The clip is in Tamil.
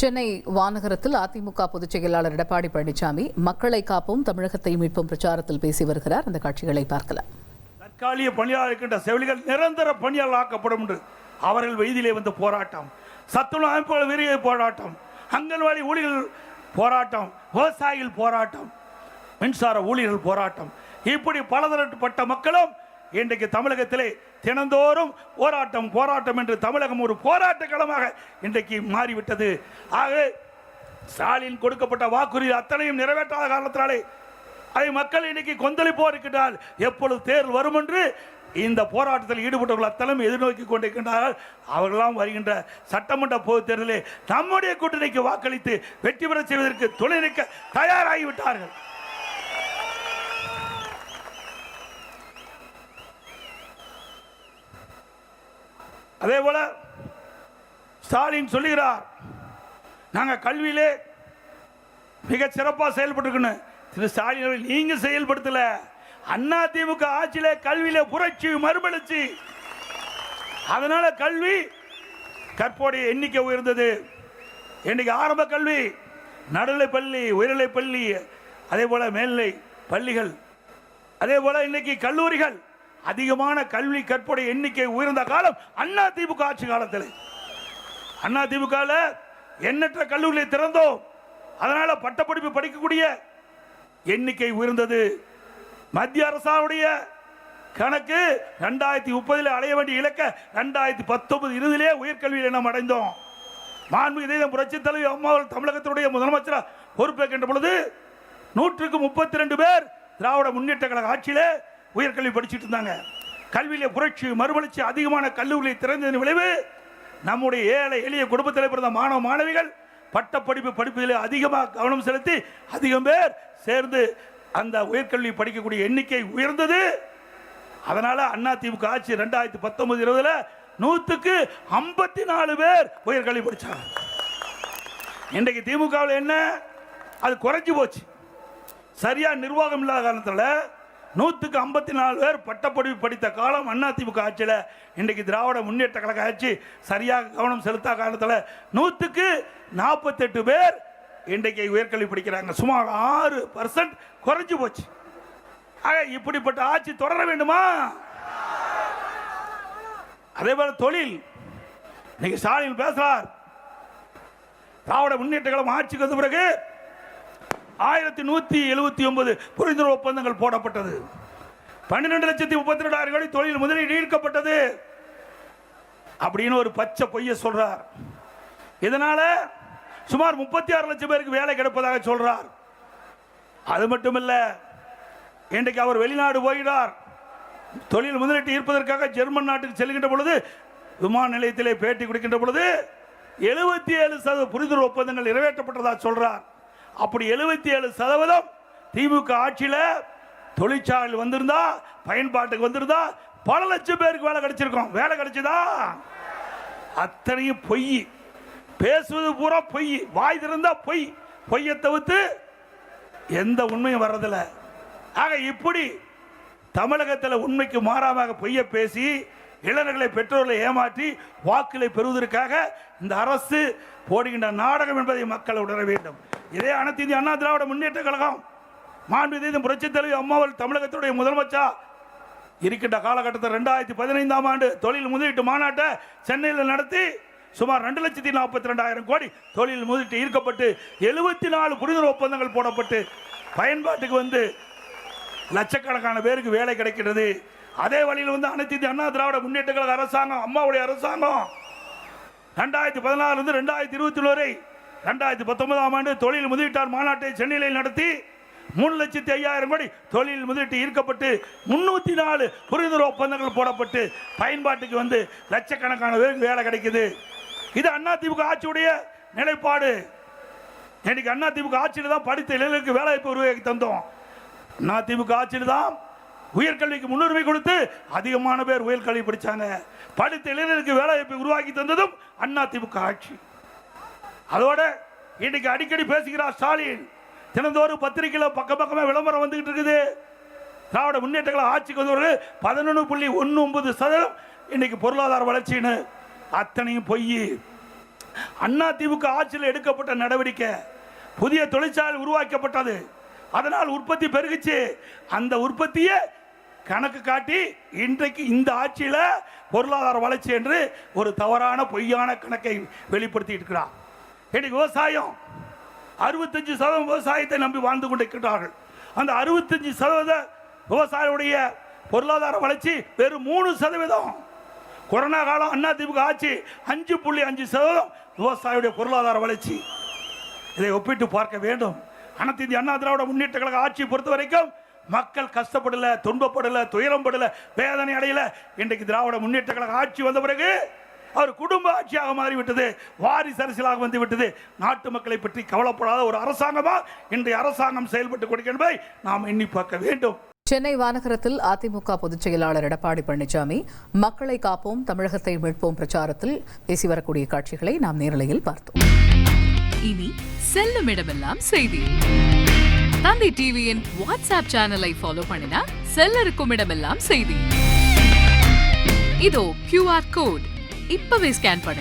சென்னை வானகரத்தில் அதிமுக பொதுச் செயலாளர் எடப்பாடி பழனிசாமி மக்களை காப்போம் தமிழகத்தை மீட்போம் பிரச்சாரத்தில் பேசி வருகிறார். அந்த காட்சிகளை பார்க்கலாம். தற்காலிக பணியாளர் இருக்கின்ற செவிலிகள் நிரந்தர பணியாளர் ஆக்கப்படும் என்று அவர்கள் வெயிலே வந்து போராட்டம், சத்துணவு அமைப்புகள் விரிவு போராட்டம், அங்கன்வாடி ஊழியர்கள் போராட்டம், விவசாயிகள் போராட்டம், மின்சார ஊழியர்கள் போராட்டம், இப்படி பலதரப்பட்ட மக்களும் இன்றைக்கு தமிழகத்திலே தினந்தோறும் போராட்டம் போராட்டம் என்று தமிழகம் ஒரு போராட்ட களமாக இன்றைக்கு மாறிவிட்டது. ஆக ஸ்டாலின் கொடுக்கப்பட்ட வாக்குறுதி அத்தனையும் நிறைவேற்றாத காரணத்தினாலே அதை மக்கள் இன்னைக்கு கொந்தளிப்போர் இருக்கின்றால் எப்பொழுது தேர்தல் வரும் என்று இந்த போராட்டத்தில் ஈடுபட்டவர்கள் அத்தனையும் எதிர்நோக்கி கொண்டிருக்கின்றார்கள். அவர்களெல்லாம் வருகின்ற சட்டமன்ற பொதுத் தேர்தலில் நம்முடைய கூட்டணிக்கு வாக்களித்து வெற்றி பெற செய்வதற்கு துணை நிற்க தயாராகிவிட்டார்கள். அதே போல ஸ்டாலின் சொல்லுகிறார், நாங்கள் கல்வியிலே மிக சிறப்பாக செயல்பட்டுருக்கணும். திரு ஸ்டாலின் நீங்க செயல்படுத்தல, அண்ணா திமுக ஆட்சியிலே கல்வியிலே புரட்சி மறுமலர்ச்சி, அதனால கல்வி கற்போடைய எண்ணிக்கை உயர்ந்தது. இன்னைக்கு ஆரம்ப கல்வி, நடுநிலை பள்ளி, உயர்நிலை பள்ளி, அதே போல மேல்நிலை பள்ளிகள், அதே போல இன்னைக்கு கல்லூரிகள், அதிகமான கல்வி கற்புடைய எண்ணிக்கை உயர்ந்த காலம் அண்ணா திமுக ஆட்சி காலத்தில். அண்ணா திமுக எண்ணற்ற கல்லூரிகளை திறந்தோம், அதனால பட்டப்படிப்பு படிக்கக்கூடிய எண்ணிக்கை உயர்ந்தது. மத்திய அரசாவுடைய கணக்கு 2030 அடைய வேண்டிய இலக்க 2019 இறுதியிலே உயர்கல்வியில் நாம் அடைந்தோம். மாண்புமிகு புரட்சி தலைவி அம்மா தமிழகத்தினுடைய முதலமைச்சர் பொறுப்பேற்கின்ற பொழுது 132 பேர் திராவிட முன்னேற்ற கழக ஆட்சியிலே உயர்கல்வி படிச்சுட்டு இருந்தாங்க. கல்வியிலே புரட்சி மறுமலர்ச்சி, அதிகமான கல்லூரிகளை திறந்ததன் விளைவு நம்முடைய ஏழை எளிய குடும்பத்தில் பிறந்த மாணவ மாணவிகள் பட்டப்படிப்பு படிப்பதில் அதிகமாக கவனம் செலுத்தி அதிகம் பேர் சேர்ந்து அந்த உயர்கல்வி படிக்கக்கூடிய எண்ணிக்கை உயர்ந்தது. அதனால அண்ணா திமுக ஆட்சி 2019-20 100க்கு 54 பேர் உயர்கல்வி படிச்சாங்க. இன்றைக்கு திமுகவில் என்ன, அது குறைஞ்சு போச்சு. சரியா நிர்வாகம் இல்லாத காரணத்தில் 100க்கு 54 பேர் பட்டப்படிப்பு படித்த காலம் அண்ணா திமுக ஆட்சியில். இன்றைக்கு திராவிட முன்னேற்ற கழக ஆட்சி சரியாக கவனம் செலுத்தா காரணத்தில் 100க்கு 48 பேர் இன்றைக்கு உயர்கல்வி படிக்கிறாங்க. சுமார் 6% குறைஞ்சு போச்சு. ஆக இப்படிப்பட்ட ஆட்சி தொடர வேண்டுமா? அதே போல தொழில், இன்னைக்கு ஸ்டாலின் பேசுறார், திராவிட முன்னேற்ற கழகம் ஆட்சிக்கு வந்த பிறகு 1179 புரிந்துணர்வு ஒப்பந்தங்கள் போடப்பட்டது. 12,32,000 கோடி தொழில் முதலீடு ஈர்க்கப்பட்டது அப்படின்னு ஒரு பச்சை பொய்ய சொல்றார். இதனால சுமார் 36 லட்சம் பேருக்கு வேலை கிடைப்பதாக சொல்றார். அது மட்டுமல்ல, இன்றைக்கு அவர் வெளிநாடு போகிறார், தொழில் முதலீட்டு ஈர்ப்பதற்காக ஜெர்மன் நாட்டுக்கு செல்கின்ற பொழுது விமான நிலையத்திலே பேட்டி கொடுக்கின்ற பொழுது 77% புரிந்துணர்வு ஒப்பந்தங்கள் நிறைவேற்றப்பட்டதாக சொல்றார். அப்படி 77% திமுக ஆட்சியில் தொழிற்சாலையில் வந்திருந்தா, பயன்பாட்டுக்கு வந்திருந்தா பல லட்சம் பேருக்கு வேலை கிடைச்சிருக்கும். வேலை கிடைச்சதா? அத்தனையும் பொய். பேசுவது பூரா பொய், வாய் திறந்தா பொய், பொய்யை தவிர்த்து எந்த உண்மையும் வர்றதில்லை. ஆக இப்படி தமிழகத்தில் உண்மைக்கு மாறாக பொய்யை பேசி இளைஞர்களை பெற்றோர்களை ஏமாற்றி வாக்குகளை பெறுவதற்காக இந்த அரசு போடுகின்ற நாடகம் என்பதை மக்கள் உணர வேண்டும். இதே அனைத்து இந்திய அண்ணா திராவிட முன்னேற்ற கழகம் மாண்புமிகு புரட்சி தலைவி அம்மாவர்கள் தமிழகத்துடைய முதலமைச்சர் இருக்கின்ற காலகட்டத்தில் 2015ஆம் ஆண்டு தொழில் முதலீட்டு மாநாட்டை சென்னையில் நடத்தி சுமார் 2,42,000 கோடி தொழில் முதலீட்டு ஈர்க்கப்பட்டு 74 புரிந்துணர்வு ஒப்பந்தங்கள் போடப்பட்டு பயன்பாட்டுக்கு வந்து லட்சக்கணக்கான பேருக்கு வேலை கிடைக்கிறது. அதே வழியில் வந்து அனைத்து இந்திய அண்ணா திராவிட முன்னேற்ற கழக அரசாங்கம், அம்மாவுடைய அரசாங்கம் 2014 2021 வரை 2019ஆம் ஆண்டு தொழில் முதலீட்டாளர் மாநாட்டை சென்னையில் நடத்தி 3,05,000 கோடி தொழில் முதலீட்டு ஈர்க்கப்பட்டு 304 புரிந்துணர்வு ஒப்பந்தங்கள் போடப்பட்டு பயன்பாட்டுக்கு வந்து லட்சக்கணக்கான பேருக்கு வேலை கிடைக்குது. இது அண்ணா திமுக ஆட்சியுடைய நிலைப்பாடு. இன்னைக்கு அண்ணா திமுக ஆட்சியில் தான் படித்த இளைஞர்களுக்கு வேலைவாய்ப்பு உருவாக்கி தந்தோம். அண்ணா திமுக ஆட்சியில் தான் உயர்கல்விக்கு முன்னுரிமை கொடுத்து அதிகமான பேர் உயர்கல்வி படித்தாங்க. படித்த இளைஞருக்கு வேலைவாய்ப்பை உருவாக்கி தந்ததும் அண்ணா திமுக ஆட்சி. அதோட இன்னைக்கு அடிக்கடி பேசுகிறார் ஸ்டாலின், தினந்தோறும் பத்திரிகையில் பக்கமே விளம்பரம் வந்துகிட்டு இருக்குது. திராவிட முன்னேற்ற கழக ஆட்சிக்கு வந்து 11.19% இன்னைக்கு பொருளாதார வளர்ச்சின்னு. அத்தனையும் பொய். அதிமுக ஆட்சியில் எடுக்கப்பட்ட நடவடிக்கை, புதிய தொழிற்சாலை உருவாக்கப்பட்டது, அதனால் உற்பத்தி பெருகுச்சு. அந்த உற்பத்தியை கணக்கு காட்டி இன்றைக்கு இந்த ஆட்சியில் பொருளாதார வளர்ச்சி என்று ஒரு தவறான பொய்யான கணக்கை வெளிப்படுத்தி இருக்கிறார். இன்னைக்கு விவசாயம் 65% விவசாயத்தை நம்பி வாழ்ந்து கொண்டிருக்கிறார்கள். அந்த 65% விவசாயியுடைய பொருளாதார வளர்ச்சி வெறும் 3%. கொரோனா காலம் அதிமுக ஆட்சி 5.5% விவசாயியுடைய பொருளாதார வளர்ச்சி. இதை ஒப்பிட்டு பார்க்க வேண்டும். அனைத்து இந்திய அண்ணா திராவிட முன்னேற்ற கழக ஆட்சியை பொறுத்த வரைக்கும் மக்கள் கஷ்டப்படல, துன்பப்படல, துயரப்படல, வேதனை அடையல. இன்றைக்கு திராவிட முன்னேற்ற கழக ஆட்சி வந்த பிறகு அவர் குடும்ப ஆட்சியாக மாறிவிட்டது, வாரிசு அரசியலாக வந்து விட்டது. நாட்டு மக்களை பற்றி கவலைப்படாத ஒரு அரசாங்கமா இன்றைய அரசாங்கம் செயல்பட்டுக் கொடுக்கின்றதை நாம் எண்ணி பார்க்க வேண்டும். சென்னை வானகரத்தில் அதிமுக பொதுச் செயலாளர் எடப்பாடி பழனிசாமி மக்களை காப்போம் தமிழகத்தை மீட்போம் பிரச்சாரத்தில் பேசி வரக்கூடிய காட்சிகளை நாம் நேரலையில் பார்த்தோம். இனி செல்லும் இடமெல்லாம் செய்தி. தந்தை டிவியின் வாட்ஸ்அப் சேனலை ஃபாலோ பண்ணினா செல்ல இருக்கும் இடமெல்லாம் செய்தி. இதோ QR கோட் இப்பவே ஸ்கேன் பண்ணுங்க.